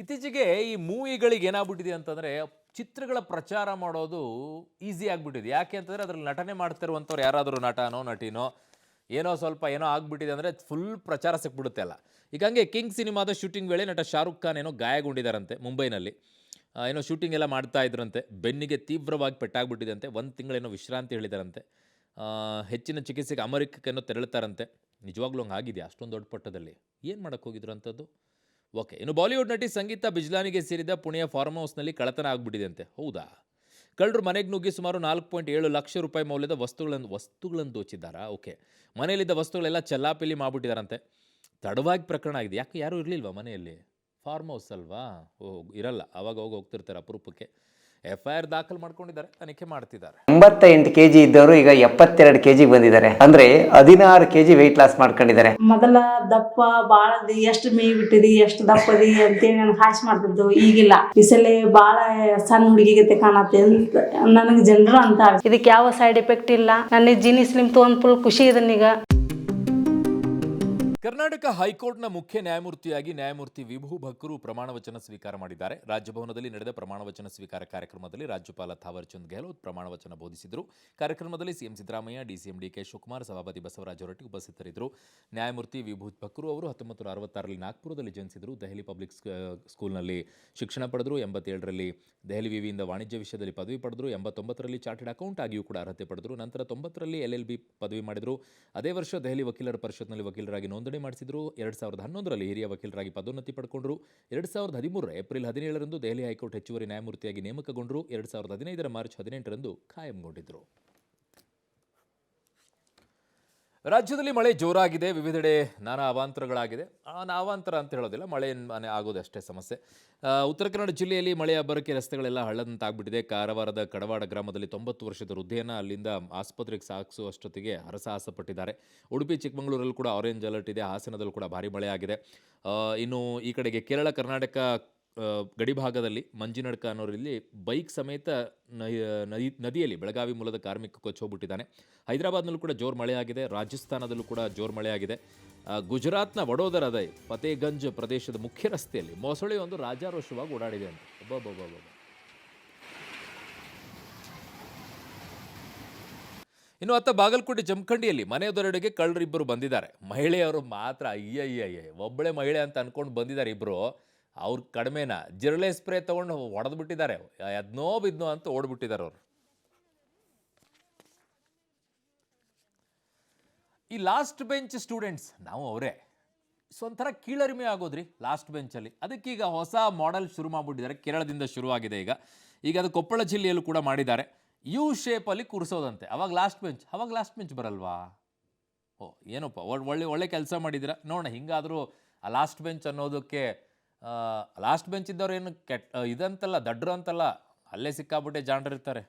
ಇತ್ತೀಚೆಗೆ ಈ ಮೂವಿಗಳಿಗೆ ಏನಾಗ್ಬಿಟ್ಟಿದೆ ಅಂತಂದ್ರೆ ಚಿತ್ರಗಳ ಪ್ರಚಾರ ಮಾಡೋದು ಈಸಿ ಆಗ್ಬಿಟ್ಟಿದೆ. ಯಾಕೆ ಅಂತಂದ್ರೆ ಅದ್ರಲ್ಲಿ ನಟನೆ ಮಾಡ್ತಿರುವಂಥವ್ರು ಯಾರಾದರೂ ನಟನೋ ನಟಿನೋ ಏನೋ ಸ್ವಲ್ಪ ಏನೋ ಆಗ್ಬಿಟ್ಟಿದೆ ಅಂದರೆ ಫುಲ್ ಪ್ರಚಾರ ಸಿಕ್ಬಿಡುತ್ತೆ ಅಲ್ಲ. ಈಗ ಹಂಗೆ ಕಿಂಗ್ ಸಿನಿಮಾದ ಶೂಟಿಂಗ್ ವೇಳೆ ನಟ ಶಾರುಖ್ ಖಾನ್ ಏನೋ ಗಾಯಗೊಂಡಿದ್ದಾರಂತೆ ಮುಂಬೈನಲ್ಲಿ. ಏನೋ ಶೂಟಿಂಗ್ ಎಲ್ಲ ಮಾಡ್ತಾ ಇದ್ರಂತೆ. ಬೆನ್ನಿಗೆ ತೀವ್ರವಾಗಿ ಪೆಟ್ಟಾಗ್ಬಿಟ್ಟಿದಂತೆ. ಒಂದು ತಿಂಗಳೇನೋ ವಿಶ್ರಾಂತಿ ಹೇಳಿದಾರಂತೆ. ಹೆಚ್ಚಿನ ಚಿಕಿತ್ಸೆಗೆ ಅಮೆರಿಕಕ್ಕೇನೋ ತೆರಳುತ್ತಾರಂತೆ. ನಿಜವಾಗ್ಲೂ ಹಂಗೆ ಆಗಿದೆಯಾ ಅಷ್ಟೊಂದು ದೊಡ್ಡ ಪಟ್ಟದಲ್ಲಿ? ಏನು ಮಾಡೋಕ್ಕೆ ಹೋಗಿದ್ರು ಅಂಥದ್ದು? ಓಕೆ. ಇನ್ನು ಬಾಲಿವುಡ್ ನಟಿ ಸಂಗೀತಾ ಬಿಜ್ಲಾನಿಗೆ ಸೇರಿದ ಪುಣೆಯ ಫಾರ್ಮ್ ಹೌಸ್ನಲ್ಲಿ ಕಳ್ಳತನ ಆಗ್ಬಿಟ್ಟಿದೆ ಅಂತೆ. ಹೌದಾ? ಕಳ್ಳರು ಮನೆಗೆ ನುಗ್ಗಿ ಸುಮಾರು 4.7 ಲಕ್ಷ ರೂಪಾಯಿ ಮೌಲ್ಯದ ವಸ್ತುಗಳನ್ನು ದೋಚಿದ್ದಾರಾ? ಓಕೆ. ಮನೆಯಲ್ಲಿದ್ದ ವಸ್ತುಗಳೆಲ್ಲ ಚೆಲ್ಲಾಪಿಲ್ಲಿ ಮಾಡ್ಬಿಟ್ಟಿದಾರಂತೆ. ತಡವಾಗಿ ಪ್ರಕರಣ ಆಗಿದೆ. ಯಾಕೆ ಯಾರೂ ಇರಲಿಲ್ವಾ ಮನೆಯಲ್ಲಿ? ಫಾರ್ಮ್ ಹೌಸ್ ಅಲ್ವಾ? ಇರಲ್ಲ. ಆವಾಗ ಹೋಗ್ತಿರ್ತಾರೆ ಅಪರೂಪಕ್ಕೆ. FIR ದಾಖಲು ಮಾಡ್ಕೊಂಡಿದ್ದಾರೆ, ತನಿಖೆ ಮಾಡ್ತಿದ್ದಾರೆ. 88 ಕೆಜಿ ಇದ್ದವರು ಈಗ 72 ಕೆಜಿ ಬಂದಿದ್ದಾರೆ. ಅಂದ್ರೆ 16 ಕೆಜಿ ವೆಯ್ಟ್ ಲಾಸ್ ಮಾಡ್ಕೊಂಡಿದ್ದಾರೆ. ಮೊದಲ ದಪ್ಪ ಬಾಳದಿ ಎಷ್ಟು ಮೇಯ್ ಬಿಟ್ಟಿದಿ ಎಷ್ಟು ದಪ್ಪದಿ ಅಂತೇಳಿ ನನಗೆ ಹಾಸ್ ಮಾಡ್ತಿದ್ದು. ಈಗಿಲ್ಲ, ಈ ಸಲ ಬಾಳ ಸಣ್ಣ ಹುಡುಗಿಗತೆ ಕಾಣತ್ತೆ ಅಂತ ನನಗೆ ಜನರು ಅಂತ. ಇದಕ್ಕೆ ಯಾವ ಸೈಡ್ ಎಫೆಕ್ಟ್ ಇಲ್ಲ. ನನಗೆ ಜೀನಿ ಸ್ಲಿಮ್ ತೊಗೊಂಡು ಫುಲ್ ಖುಷಿ ಇದನ್ನೀಗ. ಕರ್ನಾಟಕ ಹೈಕೋರ್ಟ್ನ ಮುಖ್ಯ ನ್ಯಾಯಮೂರ್ತಿಯಾಗಿ ನ್ಯಾಯಮೂರ್ತಿ ವಿಭು ಭಕ್ರು ಪ್ರಮಾಣ ವಚನ ಸ್ವೀಕಾರ ಮಾಡಿದ್ದಾರೆ. ರಾಜಭವನದಲ್ಲಿ ನಡೆದ ಪ್ರಮಾಣ ವಚನ ಸ್ವೀಕಾರ ಕಾರ್ಯಕ್ರಮದಲ್ಲಿ ರಾಜ್ಯಪಾಲ ಥಾವರ್ ಚಂದ್ ಗೆಹ್ಲೋಟ್ ಪ್ರಮಾಣ ವಚನ ಬೋಧಿಸಿದರು. ಕಾರ್ಯಕ್ರಮದಲ್ಲಿ ಸಿಎಂ ಸಿದ್ದರಾಮಯ್ಯ, ಡಿಸಿಎಂ ಡಿಕೆ ಶಿವಕುಮಾರ್, ಸಭಾಪತಿ ಬಸವರಾಜ ಹೊರಟ್ಟಿ ಉಪಸ್ಥಿತರಿದ್ದರು. ನ್ಯಾಯಮೂರ್ತಿ ವಿಭು ಭಕ್ರು ಅವರು 1966ರಲ್ಲಿ ನಾಗ್ಪುರದಲ್ಲಿ ಜನಿಸಿದರು. ದೆಹಲಿ ಪಬ್ಲಿಕ್ ಸ್ಕೂಲ್ನಲ್ಲಿ ಶಿಕ್ಷಣ ಪಡೆದರು. 87ರಲ್ಲಿ ದೆಹಲಿ ವಿವಿಯಿಂದ ವಾಣಿಜ್ಯ ವಿಷಯದಲ್ಲಿ ಪದವಿ ಪಡೆದರು. 89ರಲ್ಲಿ ಚಾರ್ಟೆಡ್ ಅಕೌಂಟ್ ಆಗಿಯೂ ಕೂಡ ಅರ್ಹತೆ ಪಡೆದರು. ನಂತರ 90ರಲ್ಲಿ LLB ಪದವಿ ಮಾಡಿದರು. ಅದೇ ವರ್ಷ ದೆಹಲಿ ವಕೀಲರ ಪರಿಷತ್ನಲ್ಲಿ ವಕೀಲರಾಗಿ ನೋಂದಣಿ ಮಾಡಿಸಿದ್ರು. 2011ರಲ್ಲಿ ಹಿರಿಯ ವಕೀಲರಾಗಿ ಪದೋನ್ನತಿ ಪಡ್ಕೊಂಡ್ರು. 2013ರ ಏಪ್ರಿಲ್ 17ರಂದು ದೆಹಲಿ ಹೈಕೋರ್ಟ್ ಹೆಚ್ಚುವರಿ ನ್ಯಾಯಮೂರ್ತಿಯಾಗಿ ನೇಮಕಗೊಂಡರು. 2015ರ ಮಾರ್ಚ್ 18ರಂದು ಖಾಯಂಗೊಂಡಿದ್ರು. ರಾಜ್ಯದಲ್ಲಿ ಮಳೆ ಜೋರಾಗಿದೆ. ವಿವಿಧೆಡೆ ನಾನಾ ಅವಾಂತರಗಳಾಗಿದೆ. ಅವಾಂತರ ಅಂತ ಹೇಳೋದಿಲ್ಲ, ಮಳೆ ಆಗೋದಷ್ಟೇ ಸಮಸ್ಯೆ. ಉತ್ತರ ಕನ್ನಡ ಜಿಲ್ಲೆಯಲ್ಲಿ ಮಳೆ ಅಬ್ಬರಕ್ಕೆ ರಸ್ತೆಗಳೆಲ್ಲ ಹಳ್ಳದಂತಾಗ್ಬಿಟ್ಟಿದೆ. ಕಾರವಾರದ ಕಡವಾಡ ಗ್ರಾಮದಲ್ಲಿ 90 ವರ್ಷದ ವೃದ್ಧೆಯನ್ನು ಅಲ್ಲಿಂದ ಆಸ್ಪತ್ರೆಗೆ ಸಾಗಿಸುವಷ್ಟೊತ್ತಿಗೆ ಹರಸಾಹಸ ಪಟ್ಟಿದ್ದಾರೆ. ಉಡುಪಿ ಚಿಕ್ಕಮಗಳೂರಲ್ಲೂ ಕೂಡ ಆರೆಂಜ್ ಅಲರ್ಟ್ ಇದೆ. ಹಾಸನದಲ್ಲೂ ಕೂಡ ಭಾರಿ ಮಳೆ ಆಗಿದೆ. ಇನ್ನು ಈ ಕಡೆಗೆ ಕೇರಳ ಕರ್ನಾಟಕ ಗಡಿಭಾಗದಲ್ಲಿ ಮಂಜಿನಡ್ಕ ಅನ್ನೋರಲ್ಲಿ ಬೈಕ್ ಸಮೇತ ನದಿಯಲ್ಲಿ ಬೆಳಗಾವಿ ಮೂಲದ ಕಾರ್ಮಿಕ ಕೊಚ್ಚೋಗ್ಬಿಟ್ಟಿದ್ದಾನೆ. ಹೈದರಾಬಾದ್ನಲ್ಲೂ ಕೂಡ ಜೋರು ಮಳೆಯಾಗಿದೆ. ರಾಜಸ್ಥಾನದಲ್ಲೂ ಕೂಡ ಜೋರು ಮಳೆಯಾಗಿದೆ. ಗುಜರಾತ್ನ ವಡೋದರದ ಫತೇಗಂಜ್ ಪ್ರದೇಶದ ಮುಖ್ಯ ರಸ್ತೆಯಲ್ಲಿ ಮೊಸಳೆಯೊಂದು ರಾಜಾರೋಷವಾಗಿ ಓಡಾಡಿದೆ ಅಂತ. ಇನ್ನು ಅತ್ತ ಬಾಗಲಕೋಟೆ ಜಮಖಂಡಿಯಲ್ಲಿ ಮನೆಯದೊರಡೆಗೆ ಕಳ್ಳರಿಬ್ಬರು ಬಂದಿದ್ದಾರೆ. ಮಹಿಳೆಯರು ಮಾತ್ರ ಅಯ್ಯಯ್ಯಯ್ಯ, ಒಬ್ಬಳೆ ಮಹಿಳೆ ಅಂತ ಅನ್ಕೊಂಡು ಬಂದಿದ್ದಾರೆ ಇಬ್ಬರು. ಅವ್ರು ಕಡಿಮೆನ ಜಿರಳೆ ಸ್ಪ್ರೇ ತೊಗೊಂಡು ಹೊಡೆದು ಬಿಟ್ಟಿದ್ದಾರೆ. ಅದನ್ನೋ ಬಿದ್ನೋ ಅಂತ ಓಡ್ಬಿಟ್ಟಿದ್ದಾರೆ ಅವರು. ಈ ಲಾಸ್ಟ್ ಬೆಂಚ್ ಸ್ಟೂಡೆಂಟ್ಸ್ ನಾವು ಅವರೇ ಒಂಥರ ಕೀಳರಿಮೆ ಆಗೋದ್ರಿ ಲಾಸ್ಟ್ ಬೆಂಚಲ್ಲಿ. ಅದಕ್ಕೀಗ ಹೊಸ ಮಾಡೆಲ್ ಶುರು ಮಾಡಿಬಿಟ್ಟಿದ್ದಾರೆ. ಕೇರಳದಿಂದ ಶುರುವಾಗಿದೆ ಈಗ ಅದು ಕೊಪ್ಪಳ ಜಿಲ್ಲೆಯಲ್ಲೂ ಕೂಡ ಮಾಡಿದ್ದಾರೆ. ಯು ಶೇಪಲ್ಲಿ ಕೂರಿಸೋದಂತೆ. ಅವಾಗ ಲಾಸ್ಟ್ ಬೆಂಚ್ ಬರಲ್ವಾ? ಏನಪ್ಪ ಒಳ್ಳೆ ಕೆಲಸ ಮಾಡಿದ್ದೀರಾ. ನೋಡೋಣ, ಹಿಂಗಾದರೂ ಆ ಲಾಸ್ಟ್ ಬೆಂಚ್ ಅನ್ನೋದಕ್ಕೆ ಲಾಸ್ಟ್ ಬೆಂಚ್ ಇದ್ದವ್ರು ಏನು ಇದಂತಲ್ಲ, ದಡ್ರು ಅಂತಲ್ಲ, ಅಲ್ಲೇ ಸಿಕ್ಕಾಬಿಟ್ಟೆ ಜಾಣರಿರ್ತಾರೆ.